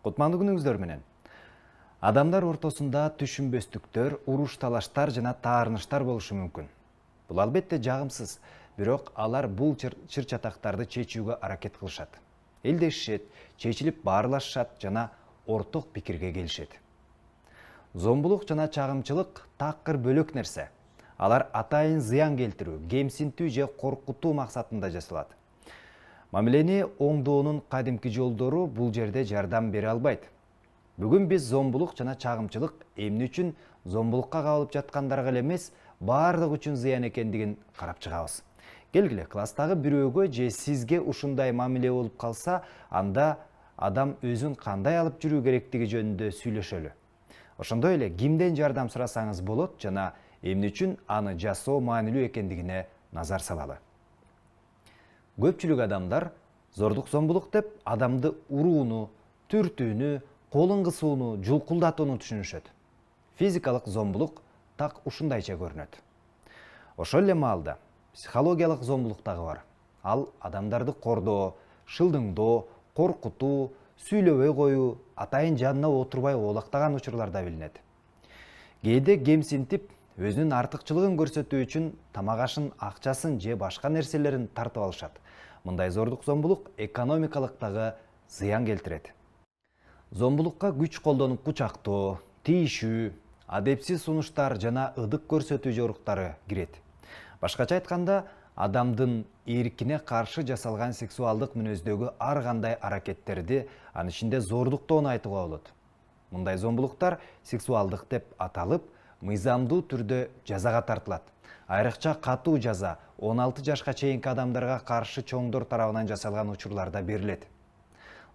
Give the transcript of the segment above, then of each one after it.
Кутмандуу күнүңүздөр менен. Адамдар ортосунда түшүнбөстүктөр, уруш талаштар жана таарыныштар болушу мүмкүн. Бул албетте жагымсыз, бирок алар бул чыр-чатактарды чечүүгө аракет кылышат. Элдешишет, чечилип баарлашышат жана орток пикирге келишет. Зомбулук жана чагымчылык такыр бөлөк нерсе. Алар атайын зыян келтирүү, кемсинтүү же коркутуу максатында жасалат. Мамилени оңдоонун кадимки жолдору бул жерде жардам бере албайт. Бүгүн биз зомбулук жана чагымчылык эмне үчүн зомбулукка кабылып жаткандарга эле эмес, баардык үчүн зыян экендигин карап чыгабыз. Келгиле, класстагы бирөөгө же сизге ушундай мамиле болуп калса, анда адам өзүн кандай алып жүрүү керектиги жөнүндө сүйлөшөлү. Ошондой эле кимден жардам сурасаңыз болот жана эмне үчүн аны жасоо маанилүү экендигине назар салалы. Көпчүлүк адамдар зордук зомбулук деп адамды урууну, түртүүнү, колун кысууну, жулкулдатууну түшүнүшөт. Физикалык зомбулук так ушундайча көрүнөт. Ошол эле маалда психологиялык зомбулук дагы бар. Ал адамдарды кордоо, шылдыңдоо, коркутуу, сүйлөбөй коюу, атайын жанына отурбай оолактаган учурларда билинет. Кээде кемсинтип, өзүнүн артыкчылыгын көрсөтүү үчүн тамак ашын, акчасын же башка нерселерин тартып алышат. Мындай зордук зомбулук экономикалык дагы зыян келтирет. Зомбулукка күч колдонуп кучактоо, тийишүү, адепсиз сунуштар жана ыдык көрсөтүү жоруктары кирет. Башкача айтканда, адамдын эркине каршы жасалган сексуалдык мүнөздөгү ар кандай аракеттерди, анын ичинде зордуктоону айтууга болот. Мындай зомбулуктар сексуалдык деп аталып, мыйзамдуу түрдө жазага тартылат. Айрыкча катуу жаза 16 жашка чейинки адамдарга каршы чоңдор тарабынан жасалган учурларда берилет.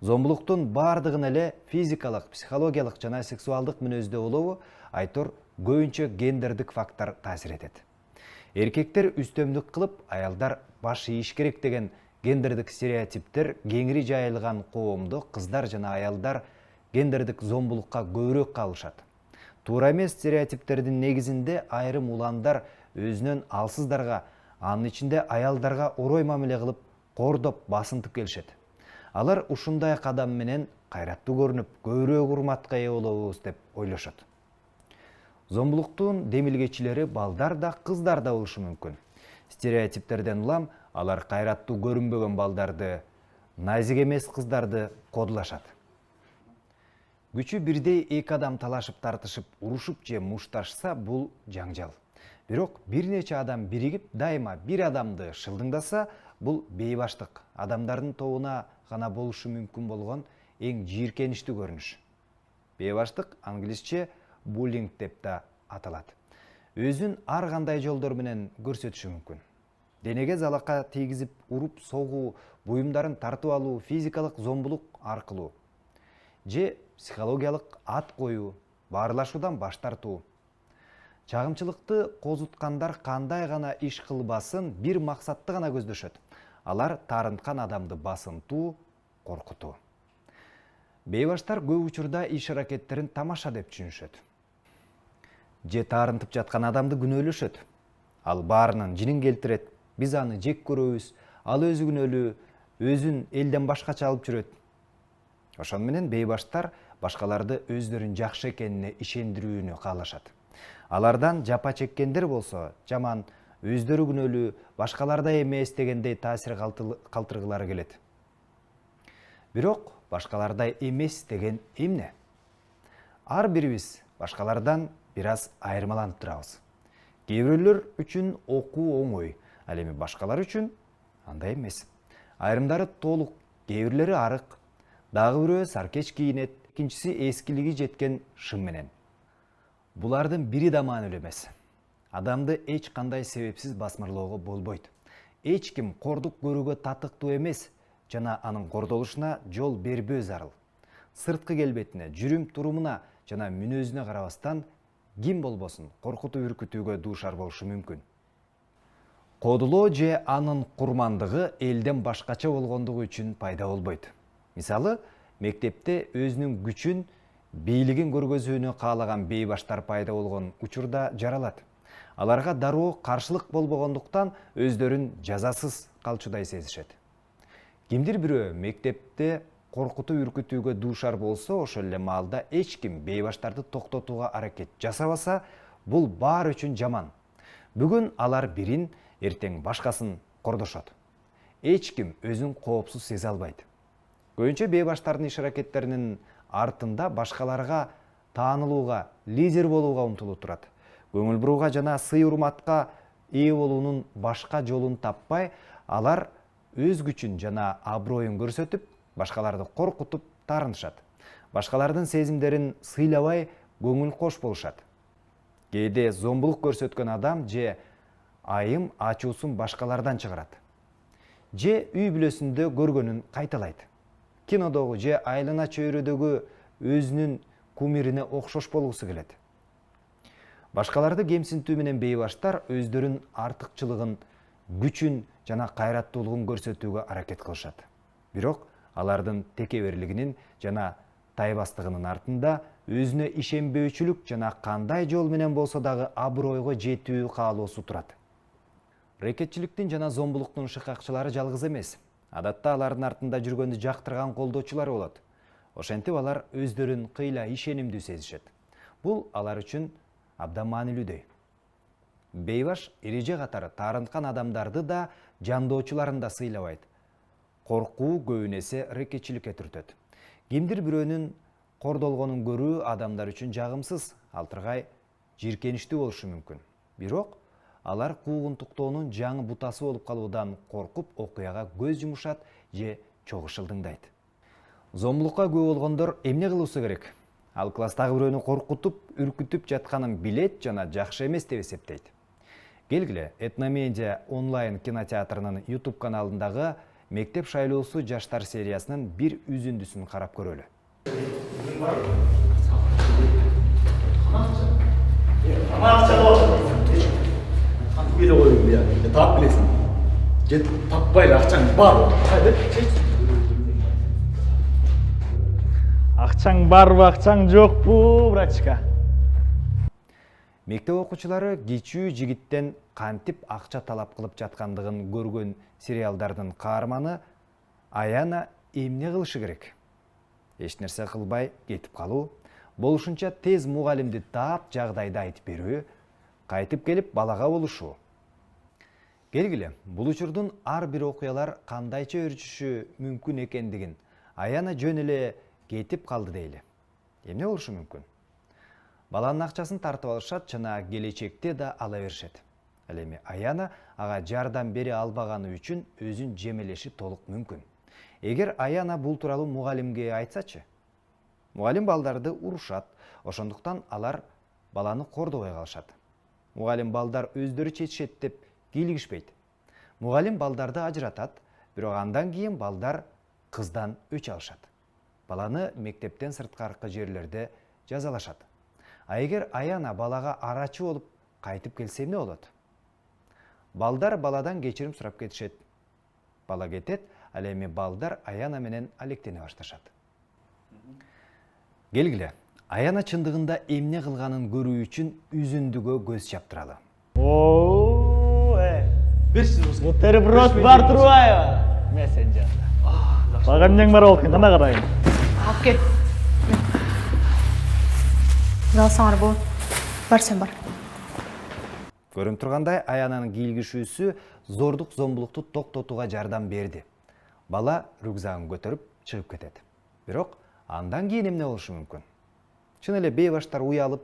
Зомбулуктун бардыгын эле физикалык, психологиялык жана сексуалдык мүнөздө болобу, айтор көбүнчө гендердик фактор таасир этет. Эркектер үстөмдүк кылып, аялдар баш ийиш керек деген гендердик стереотиптер кеңири жайылган коомдо кыздар жана аялдар гендердик зомбулукка көбүрөөк кабылышат. Туура эмес стереотиптердин негизинде айрым уландар өзүнөн алсыздарга, анын ичинде аялдарга орой мамиле кылып, кордоп, басынтып келишет. Алар ушундай кадам менен кайраттуу көрүнүп, көбүрөөк урматка ээ болобуз деп ойлошот. Зомбулуктун демилгечилери балдар да, кыздар да болушу мүмкүн. Стереотиптерден улам алар кайраттуу көрүнбөгөн балдарды, назик эмес кыздарды кодулашат. Күчү бирдей эки адам талашып тартышып, урушуп же мушташса, бул жаңжал. Бирок бир нече адам биригип, дайыма бир адамды шылдыңдаса, бул бейбаштык, адамдардын тобуна гана болушу мүмкүн болгон эң жийиркеничтүү көрүнүш. Бейбаштык англисче буллинг деп да аталат. Өзүн ар кандай жолдор менен көрсөтүшү мүмкүн. Денеге залака тийгизип, уруп, согуу, буюмдарын тартып алуу, физикалык зомбулук аркылуу же психологиялык ат коюу, баарлашуудан баш тартуу. Чагымчылыкты козуткандар кандай гана иш кылбасын, бир максатты гана көздөшөт. Алар таарынткан адамды басынтуу, коркутуу. Бейбаштар көп учурда иш аракеттерин тамаша деп түшүнүшөт. Же таарынтып жаткан адамды күнөөлөшөт. Ал баарынын жинин келтирет, биз аны жек көрөбүз, ал өзү күнөөлүү, өзүн элден башкача алып жүрөт. Ошон менен бейбаштар башкаларды өздөрүн жакшы экенине ишендирүүнү каалашат. Алардан жапа чеккендер болсо жаман, өздөрү күнөөлүү, башкалардай эмес дегендей таасир калтыргылары келет. Бирок башкалардай эмес деген эмне? Ар бирибиз башкалардан бир аз айырмаланып турабыз. Кээ бирөөлөр үчүн окуу оңой, ал эми башкалар үчүн андай эмес. Айрымдары толук, кээ бирлери арык, дагы бирөө саркеч кийинет, экинчиси эскилиги жеткен шым менен. Булардын бири да маанилүү эмес. Адамды эч кандай себепсиз басмырлоого болбойт. Эч ким кордук көрүүгө татыктуу эмес жана анын кордолушуна жол бербөө зарыл. Сырткы келбетине, жүрүм-турумуна жана мүнөзүнө карабастан ким болбосун коркутуу үркүтүүгө дуушар болушу мүмкүн. Кодулоо же анын курмандыгы элден башкача болгондугу үчүн пайда болбойт. Мисалы, мектепте өзүнүн күчүн, бийлигин көргөзүүнү каалаган бейбаштар пайда болгон учурда жаралат. Аларга дароо каршылык болбогондуктан өздөрүн жазасыз калчудай сезишет. Кимдир бирөө мектепте коркутуп үркүтүүгө дуушар болсо, ошол эле маалда эч ким бейбаштарды токтотууга аракет жасабаса, бул баары үчүн жаман. Бүгүн алар бирин, эртең башкасын кордошот. Эч ким өзүн коопсуз сезе албайт. Көбүнчө бейбаштардын иш-аракеттеринин артында башкаларга таанылууга, лидер болууга умтулуп турат. Көңүл бурууга жана сый-урматка ээ болуунун башка жолун таппай, алар өз күчүн жана аброюн көрсөтүп, башкаларды коркутуп таарынышат. Башкалардын сезимдерин сыйлабай, көңүл кош болушат. Кээде зомбулук көрсөткөн адам же айым ачуусун башкалардан чыгарат. Же үй бүлөсүндө көргөнүн кайталайт. Кинодогу же айлана чөйрөдөгү өзүнүн кумирине окшош болгусу келет. Башкаларды кемсинтүү менен бейбаштар өздөрүнүн артыкчылыгын, күчүн жана кайраттуулугун көрсөтүүгө аракет кылышат. Бирок алардын текеберлигинин жана тайбастыгынын артында өзүнө ишенбөөчүлүк жана кандай жол менен болсо дагы абройго жетүү каалоосу турат. Рекетчиликтин жана зомбулуктун шыкакчылары жалгыз эмес. Адатта алардын артында жүргөндү жактырган колдоочулары болот. Ошентип алар өздөрүн кыйла ишенимдүү сезишет. Бул алар үчүн абдан маанилүүдөй. Бейбаш эреже катары таарынткан адамдарды да, жандоочуларын да сыйлабайт. Коркуу көбүн эсе рекетчиликке түртөт. Кимдир бирөөнүн кордолгонун көрүү адамдар үчүн жагымсыз, алтыргай жийиркеничтүү болушу мүмкүн. Бирок алар куугунтуктоонун жаңы бутасы болуп калуудан коркуп, окуяга көз жумушат же чогуу шылдыңдайт. Зомбулукка күбө болгондор эмне кылуусу керек? Ал класстагы бирөөнү коркутуп, үркүтүп жатканын билет жана жакшы эмес деп эсептейт. Келгиле, Этномедиа онлайн кинотеатрынын YouTube каналындагы Мектеп шайлоосу жаштар сериясынын бир үзүндүсүн карап көрөлү. Бiri koyun bir ya. Tap bilesin. Get tapbayla akçan var. Hadi çek. Акчаң барбы, акчаң жокпу, брачка? Мектеп окуучулары кичүү жигиттен кантип акча талап кылып жаткандыгын көргөн сериалдардын каарманы Аяна эмне кылышы керек? Эч нерсе кылбай кетип калуу, болушунча тез мугалимди таап жагдайды айтып берүү, кайтып келип балага болушуу. Келгиле, бул учурдун ар бир окуялар кандайча өрчүшү мүмкүн экендигин Аяна жөн эле кетип калды дейли. Эмне болушу мүмкүн? Баланын акчасын тартып алышат жана келечекте да ала беришет. Ал эми Аяна ага жардам бере албаганы үчүн өзүн жемелеши толук мүмкүн. Эгер Аяна бул тууралуу мугалимге айтсачы? Мугалим балдарды урушат, ошондуктан алар баланы кордобой калышат. Мугалим балдар өздөрү чечишет деп кийлигишпейт. Мугалим балдарды ажыратат, бирок андан кийин балдар кыздан өч алышат. Баланы мектептен сырткаркы жерлерде жазалашат. А эгер Аяна балага арачы болуп кайтып келсе эмне болот? Балдар баладан кечирим сурап кетишет. Бала кетет, ал эми балдар Аяна менен алектене башташат. Келгиле, Аяна чындыгында эмне кылганын көрүү үчүн үзүндүгө көз чаптыралы. Бутерброд бар турбайбы? Мессенджерде. Бага эмнең бар болду, кана карайын. Алып кел. Залсаңар бол. Бар сен бар. Көрүнүп тургандай, Аянанын кийлигишүүсү зордук зомбулукту токтотууга жардам берди. Бала рюкзагын көтөрүп чыгып кетет. Бирок андан кийин эмне болушу мүмкүн? Чын эле бейбаштар уялып,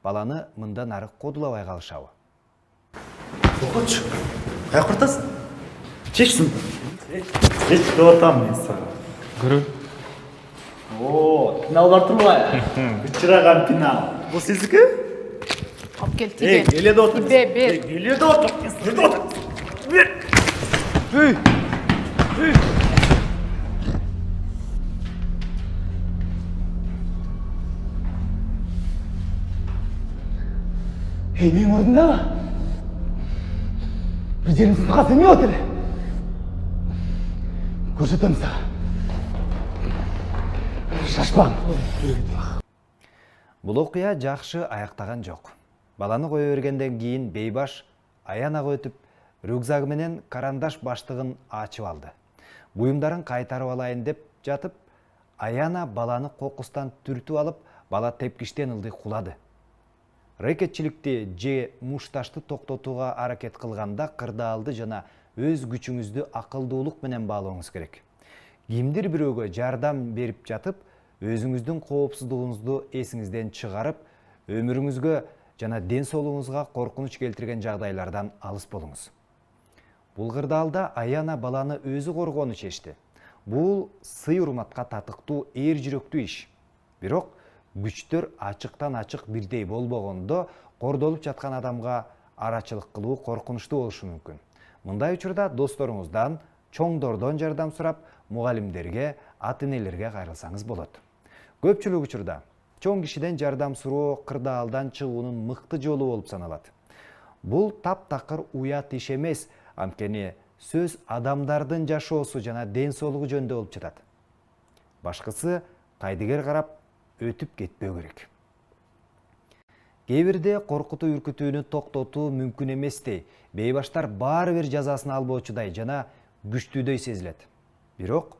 баланы мындан ары кодулабай калышабы? Сокоч. Каяка бартасың? Чечсин. Чеч деп атам мен сага. Көрү. Пинал бар турбайбы? Бычыраган пинал. Бул сиздики? Алып кел, тиге. Келе деп отур. Бер. Келе деп отур. Келе деп отур. Бер. Менин ордундабы? Бир жериң сызгат эме отур эле. Көрсөтөм сага. Шашпагын. Бул окуя жакшы аяктаган жок. Баланы кое бергенден кийин бейбаш Аянага өтүп, рюкзагы менен карандаш баштыгын ачып алды. Буюмдарын кайтарып алайын деп жатып, Аяна баланы кокустан түртүп алып, бала тепкиштен ылдый кулады. Рекетчиликти же мушташты токтотууга аракет кылганда кырдаалды жана өз күчүңүздү акылдуулук менен баалооңуз керек. Кимдир бирөөгө жардам берип жатып, өзүңүздүн коопсуздугуңузду эсиңизден чыгарып, өмүрүңүзгө жана ден соолугуңузга коркунуч келтирген жагдайлардан алыс болуңуз. Бул кырдаалда Аяна баланы өзү коргоону чечти. Бул сый урматка татыктуу эр жүрөктүү иш. Бирок күчтөр ачыктан ачык бирдей болбогондо, кордолуп жаткан адамга арачылык кылуу коркунучтуу болушу мүмкүн. Мындай учурда досторуңуздан, чоңдордон жардам сурап, мугалимдерге, ата-энелерге кайрылсаңыз болот. Көпчүлүк учурда чоң кишиден жардам суроо кырдаалдан чыгуунун мыкты жолу болуп саналат. Бул таптакыр уят иш эмес, анткени сөз адамдардын жашоосу жана ден соолугу жөнүндө болуп жатат. Башкысы кайдыгер карап өтүп кетпөө керек. Кээ бирде коркутуу үркүтүүнү токтотуу мүмкүн эместей, бейбаштар баары бир жазасын албоочудай жана күчтүүдөй сезилет. Бирок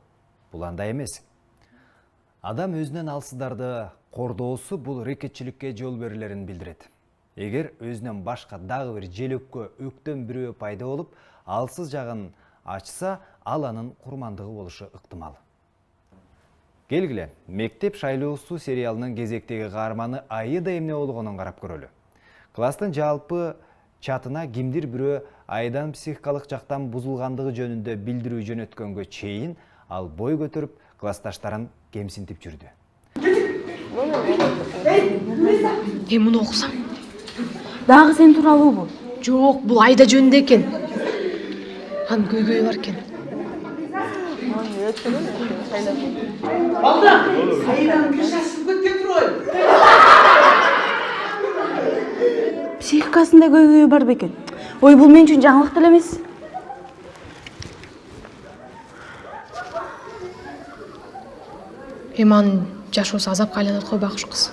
бул андай эмес. Адам өзүнөн алсыздарды кордоосу бул рекетчиликке жол берилерин билдирет. Эгер өзүнөн башка дагы бир желөккө өктөн бирөө пайда болуп, алсыз жагын ачса, ал анын курмандыгы болушу ыктымал. Келгиле, Мектеп шайлоосу сериалынын кезектеги каарманы Аида эмне болгонун карап көрөлү. Класстын жалпы чатына кимдир бирөө Аиданын психикалык жактан бузулгандыгы жөнүндө билдирүү жөнөткөнгө чейин ал бой көтөрүп, классташтарын кемсинтип жүрдү. Муну окусаң? Дагы сен тууралуу бул. Жок, бул Айда жөнүндө экен. Анын көйгөйү бар экен. Психикасында көйгөйү бар бекен. Ой, бул мен үчүн жаңылык деле эмес. Анын жашоосу азапка айланат койбакыш кыз.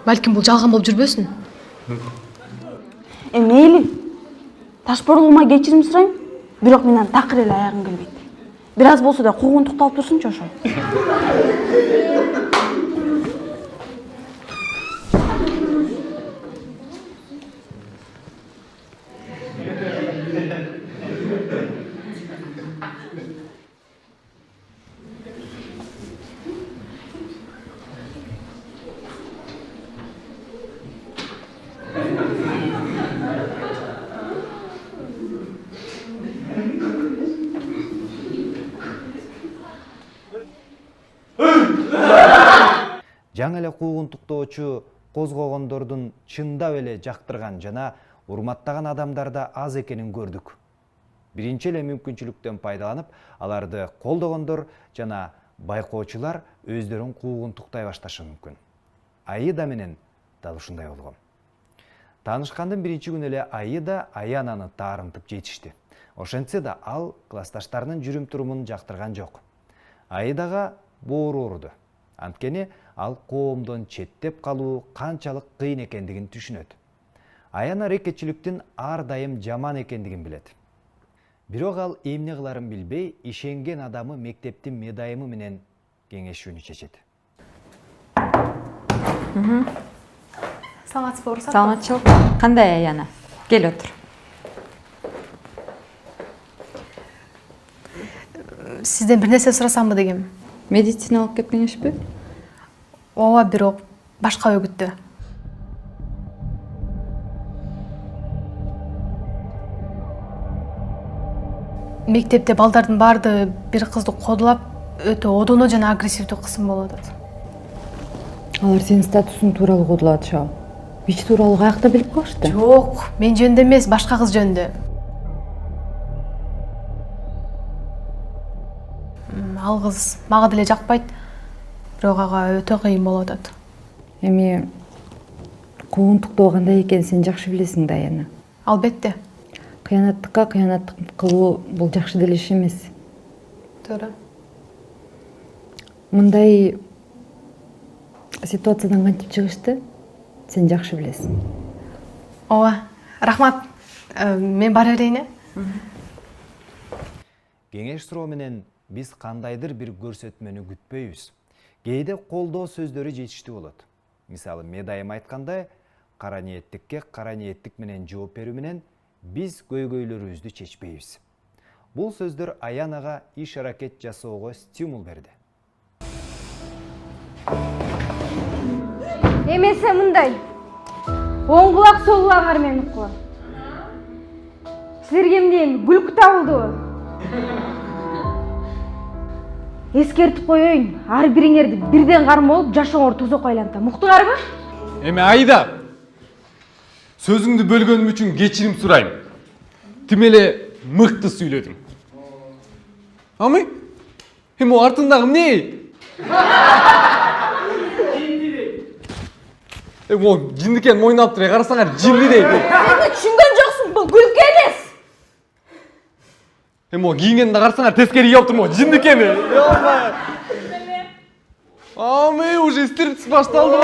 Балким бул жалган болуп жүрбөсүн? Мейли. Ташборлугума кечирим сурайм, бирок мен анын такыр эле аягым келбейт. Бир аз болсо да куугун тукталып турсунчу ошо. Жаңы эле куугунтуктоочу козгогондордун чындап эле жактырган жана урматтаган адамдарда аз экенин көрдүк. Биринчи эле мүмкүнчүлүктөн пайдаланып, аларды колдогондор жана байкоочулар өздөрүн куугунтуктай башташы мүмкүн. Аида менен дал ушундай болгон. Таанышкандын биринчи күнү эле Аида Аянаны таарынтып жетишти. Ошентсе да ал классташтарынын жүрүм-турумун жактырган жок. Аидага боору ооруду. Анткени ал коомдон четтеп калуу канчалык кыйын экендигин түшүнөт. Аяна рекетчиликтин ар дайым жаман экендигин билет. Бирок ал эмне кыларын билбей, ишенген адамы мектептин медайымы менен кеңешүүнү чечет. Саламатсызбы, уруксат? Саламатчылык. Кандай Аяна? Кел отур. Сизден бир нерсе сурасамбы дегем. Медициналык кеңешпи? Ооба, бирок башка өгүттө. Мектепте балдардын баарды бир кызды кодулап, өтө одоно жана агрессивдүү кысым болуп атат. Алар сенин статусуң тууралуу кодулап атышабы? ВИЧ тууралуу каякта билип калышты? Жок, мен жөнүндө эмес, башка кыз жөнүндө. Ал кыз мага деле жакпайт, бирок ага өтө кыйын болуп атат. Эми куугунтуктоо кандай экенин сен жакшы билесиң да, Аяна. Албетте. Кыянаттыкка кыянаттык кылуу бул жакшы деле иш эмес. Туура. Мындай ситуациядан кантип чыгышты? Сен жакшы билесиң. Ооба, рахмат. Мен бара берейин. Кеңеш суроо менен биз кандайдыр бир көрсөтмөнү күтпөйбүз. Кээде колдоо сөздөрү жетиштүү болот. Мисалы, медайым айткандай, кара ниеттикке кара ниеттик менен жооп берүү менен биз көйгөйлөрүбүздү чечпейбиз. Бул сөздөр Аянага иш аракет жасоого стимул берди. Эмесе мындай. Оң кулак сол кулак армен уккула. Силерге эмне күлкү табылдыбы? Эскертип коеюн, ар бириңерди бирден кармоо болуп жашооңор тозокко айлантам. Уктуңарбы? Эми Аида, сөзүңдү бөлгөнүм үчүн кечирим сурайм. Тим эле мыкты сүйлөдүң. Амы? Эми артыңдагы эмне? Эми о жиндикен мойнап туруп карасаңар жинди дейт. Сен түшүнгөн жоксуң, бул күлкү эмес. Эми о кийингенди карасаңар тескери калыптыр, жиндикени. Амы уже стриптиз башталды го.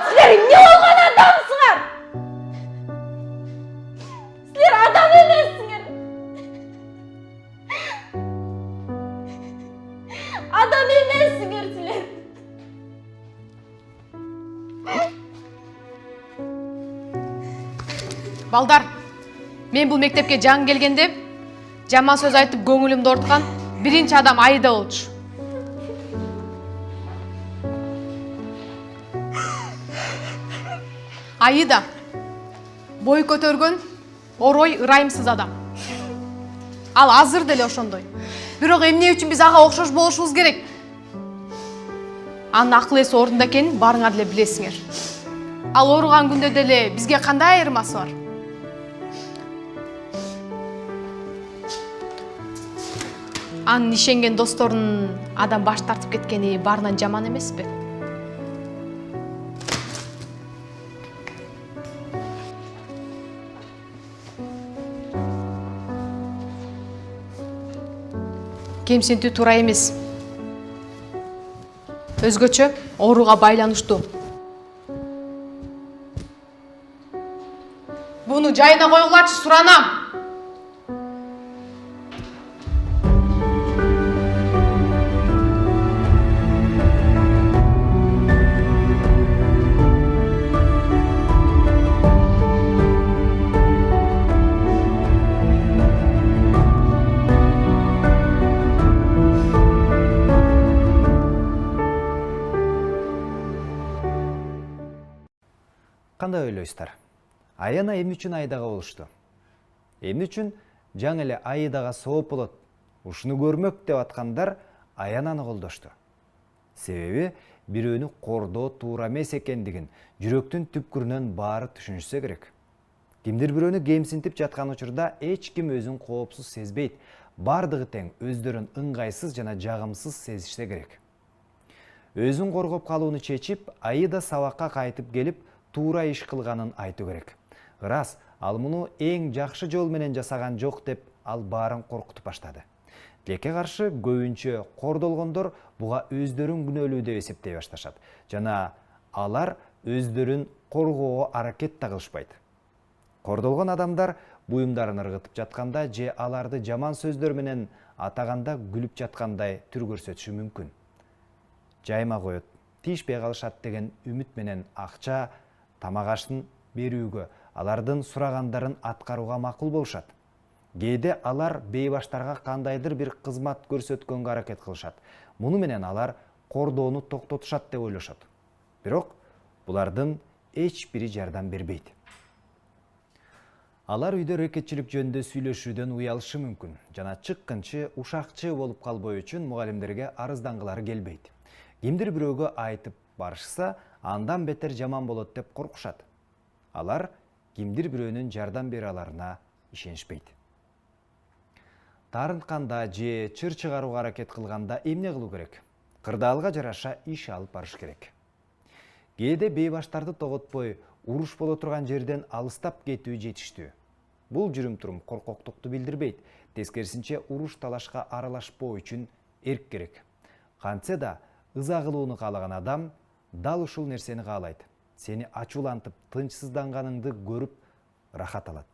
Силер эмне болгон адамсыңар? Силер адам эмессиңер. Адам эмессиңер силер. Балдар, мен бул мектепке жаңы келгенде жаман сөз айтып көңүлүмдү орткан биринчи адам Аида болчу. Аида бой көтөргөн, орой ырайымсыз адам. Ал азыр деле ошондой. Бирок эмне үчүн биз ага окшош болушубуз керек? Анын акыл эси ордунда экенин баарыңар деле билесиңер. Ал ооруган күндө деле бизге кандай айырмасы бар? Анын ишенген досторунун адам баш тартып кеткени баарынан жаман эмеспи? Кемсинтүү туура эмес. Өзгөчө ооруга байланыштуу. Буну жайына койгулачы, суранам. Кандай ойлойсуздар? Аяна эмне үчүн Аидага болушту? Эмне үчүн жаңы эле Аидага сооп болот? Ушуну көрмөк деп аткандар Аянаны колдошту. Себеби бирөөнү кордоо туура эмес экендигин жүрөктүн түпкүрүнөн баары түшүнүшсө керек. Кимдир бирөөнү кемсинтип жаткан учурда эч ким өзүн коопсуз сезбейт. Бардыгы тең өздөрүн ыңгайсыз жана жагымсыз сезишсе керек. Өзүн коргоп калууну чечип, Аида сабакка кайтып келип, туура иш кылганын айтуу керек. Ырас, ал муну эң жакшы жол менен жасаган жок деп ал баарын коркутуп баштады. Тилекке каршы көбүнчө кордолгондор буга өздөрүн күнөөлүү деп эсептей башташат. Жана алар өздөрүн коргоого аракет да кылышпайт. Кордолгон адамдар буюмдарын ыргытып жатканда же аларды жаман сөздөр менен атаганда күлүп жаткандай түр көрсөтүшү мүмкүн. Жайма коет, тийишпей калышат деген үмүт менен акча, тамак аштын берүүгө, алардын сурагандарын аткарууга макул болушат. Кээде алар бейбаштарга кандайдыр бир кызмат көрсөткөнгө аракет кылышат. Муну менен алар кордоону токтотушат деп ойлошот. Бирок булардын эч бири жардам бербейт. Алар үйдө рекетчилик жөнүндө сүйлөшүүдөн уялышы мүмкүн. Жана чыккынчы, ушакчы болуп калбоо үчүн мугалимдерге арыздангылары келбейт. Кимдир бирөөгө айтып барышса, андан бетер жаман болот деп коркушат. Алар кимдир бирөөнүн жардам бере аларына ишенишпейт. Таарынтканда же чыр чыгарууга аракет кылганда эмне кылуу керек? Кырдаалга жараша иш алып барыш керек. Кээде бейбаштарды тоготпой, уруш боло турган жерден алыстап кетүү жетиштүү. Бул жүрүм-турум коркоктукту билдирбейт. Тескерисинче уруш талашка аралашпоо үчүн эрк керек. Кантсе да ыза кылууну каалаган адам дал ушул нерсени каалайт. сени ачуулантып тынчсызданганыңды көрүп рахат алат.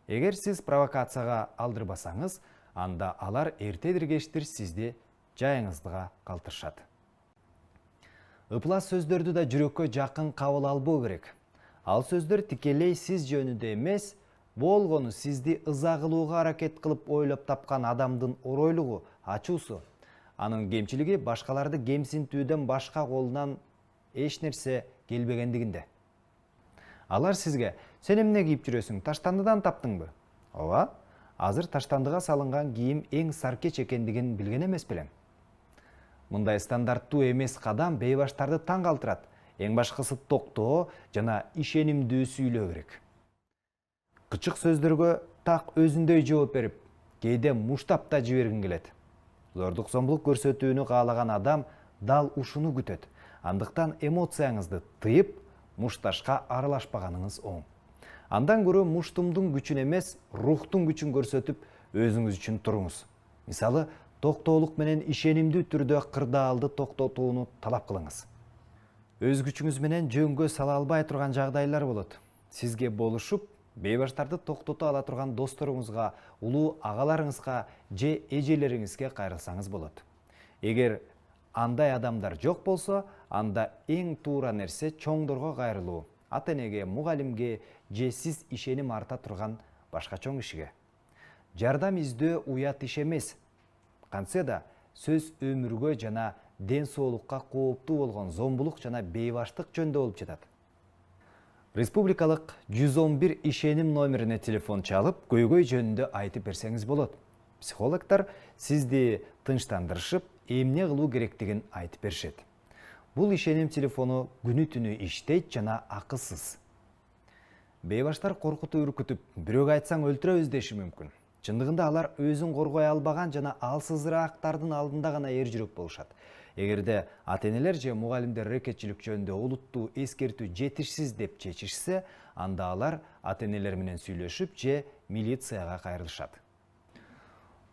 Эгер сиз провокацияга алдырбасаңыз, анда алар эртедир кечтир сизди жайыңызга калтырышат. Ыплас сөздөрдү да жүрөккө жакын кабыл албоо керек. Ал сөздөр тикелей сиз жөнүндө эмес, болгону сизди ыза кылууга аракет кылып ойлоп тапкан адамдын оройлугу, ачуусу. Анын кемчилиги башкаларды кемсинтүүдөн башка колунан эч нерсе келбегендигинде. Алар сизге: "Сен эмне кийип жүрөсүң? Таштандыдан таптыңбы?" Ооба, азыр таштандыга салынган кийим эң саркеч экендигин билген эмес белең. Мындай стандарттуу эмес кадам бейбаштарды таң калтырат. Эң башкысы токтоо жана ишенимдүү сүйлөө керек. Кычык сөздөргө так өзүндөй жооп берип, кээде муштап да жибергин келет. Зордук зомбулук көрсөтүүнү каалаган адам дал ушуну күтөт. Андыктан эмоцияңызды тыйып, мушташка аралашпаганыңыз оң. Андан көрө муштумдун күчүн эмес, рухтун күчүн көрсөтүп, өзүңүз үчүн туруңуз. Мисалы, токтоолук менен ишенимдүү түрдө кырдаалды токтотууну талап кылыңыз. Өз күчүңүз менен жөнгө сала албай турган жагдайлар болот. Сизге болушуп, бейбаштарды токтото ала турган досторуңузга, улуу агаларыңызга же эжелериңизге кайрылсаңыз болот. Эгер андай адамдар жок болсо, анда эң туура нерсе чоңдорго кайрылуу, ата-энеге, мугалимге же сиз ишеним арта турган башка чоң кишиге. Жардам издөө уят иш эмес. Кантсе да сөз өмүргө жана ден соолукка кооптуу болгон зомбулук жана бейбаштык жөнүндө болуп жатат. Республикалык 111 ишеним номерине телефон чалып, көйгөй жөнүндө айтып берсеңиз болот. Психологдор сизди тынчтандырышып, эмне кылуу керектигин айтып беришет. Бул ишеним телефону күнү түнү иштейт жана акысыз. Бейбаштар коркутуп үркүтүп, бирөөгө айтсаң өлтүрөбүз деши мүмкүн. Чындыгында алар өзүн коргой албаган жана алсызыраактардын алдында гана эр жүрөк болушат. Эгерде ата-энелер же мугалимдер рекетчилик жөнүндө олуттуу эскертүү жетишсиз деп чечишсе, анда алар ата-энелер менен сүйлөшүп же милицияга кайрылышат.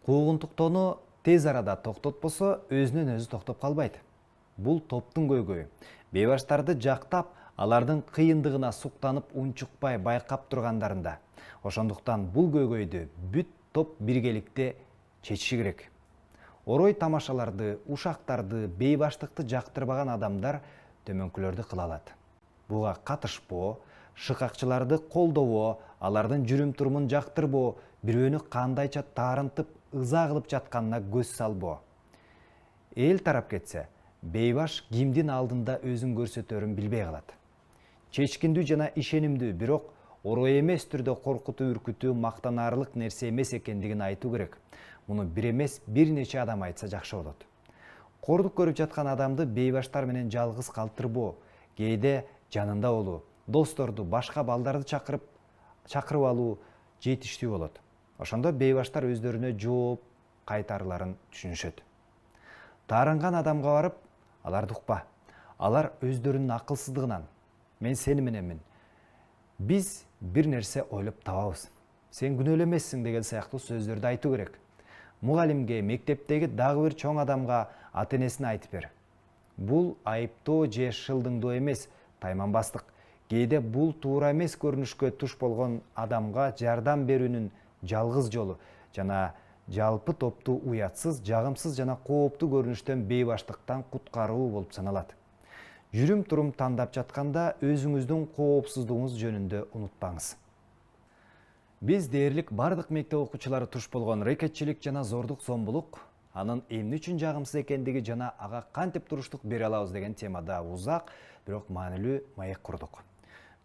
Куугунтуктоону тез арада токтотпосо, өзүнөн өзү токтоп калбайт. Бул топтун көйгөйү. Бейбаштарды жактап, алардын кыйындыгына суктанып унчукпай байкап тургандарында. Ошондуктан бул көйгөйдү бүт топ биргеликте чечиши керек. Орой тамашаларды, ушактарды, бейбаштыкты жактырбаган адамдар төмөнкүлөрдү кыла алат. Буга катышпоо, шыкакчыларды колдобоо, алардын жүрүм-турумун жактырбоо, бирөөнү кандайча таарынтып, ыза кылып жатканына көз салбоо. Эл тарап кетсе, бейбаш кимдин алдында өзүн көрсөтөрүн билбей калат. Чечкиндүү жана ишенимдүү, бирок орой эмес түрдө коркутуу үркүтүү мактанаарлык нерсе эмес экендигин айтуу керек. Муну бир эмес, бир нече адам айтса жакшы болот. Кордук көрүп жаткан адамды бейбаштар менен жалгыз калтырбоо, кээде жанында болуу, досторду, башка балдарды чакырып алуу жетиштүү болот. Ошондо бейбаштар өздөрүнө жооп кайтарыларын түшүнүшөт. Таарынган адамга барып, аларды укпа. Алар өздөрүнүн акылсыздыгынан: "Мен сени мененмин. Биз бир нерсе ойлоп табабыз. Сен күнөөлүү эмессиң" деген сыяктуу сөздөрдү айтуу керек. Мугалимге, мектептеги дагы бир чоң адамга ата-энесине айтып бер. Бул айыптоо же шылдыңдоо эмес, тайманбастык. Кээде бул туура эмес көрүнүшкө туш болгон адамга жардам берүүнүн жалгыз жолу жана жалпы топту уятсыз, жагымсыз жана кооптуу көрүнүштөн бейбаштыктан куткаруу болуп саналат. Жүрүм-турум тандап жатканда өзүңүздүн коопсуздугуңуз жөнүндө унутпаңыз. Биз дээрлик бардык мектеп окуучулары туш болгон рекетчилик жана зордук зомбулук, анын эмне үчүн жагымсыз экендиги жана ага кантип туруштук бере алабыз деген темада узак, бирок маанилүү маек курдук.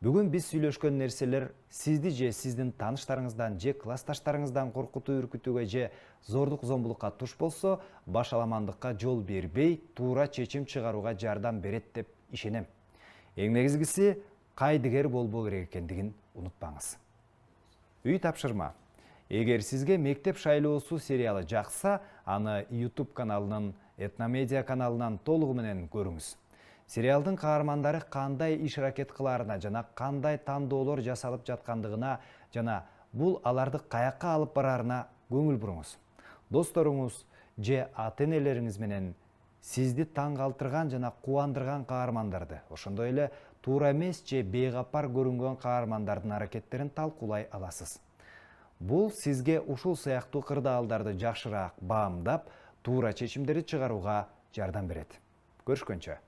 Бүгүн биз сүйлөшкөн нерселер сизди же сиздин тааныштарыңыздан же классташтарыңыздан коркутуу үркүтүүгө же зордук зомбулукка туш болсо, башаламандыкка жол бербей, туура чечим чыгарууга жардам берет деп ишенем. Эң негизгиси кайдыгер болбоо керек экендигин унутпаңыз. Үй тапшырма. Эгер сизге Мектеп шайлоосу сериалы жакса, аны YouTube каналынын Этномедиа каналынан толугу менен көрүңүз. Сериалдын каармандары кандай иш-аракет кылаарына жана кандай тандоолор жасалып жаткандыгына жана бул аларды каякка алып барарына көңүл буруңуз. Досторуңуз же ата-энелериңиз менен сизди таң калтырган жана кубандырган каармандарды, ошондой эле туура эмес же бейкапар көрүнгөн каармандардын аракеттерин талкуулай аласыз. Бул сизге ушул сыяктуу кырдаалдарды жакшыраак баамдап, туура чечимдерди чыгарууга жардам берет. Көрүшкөнчө.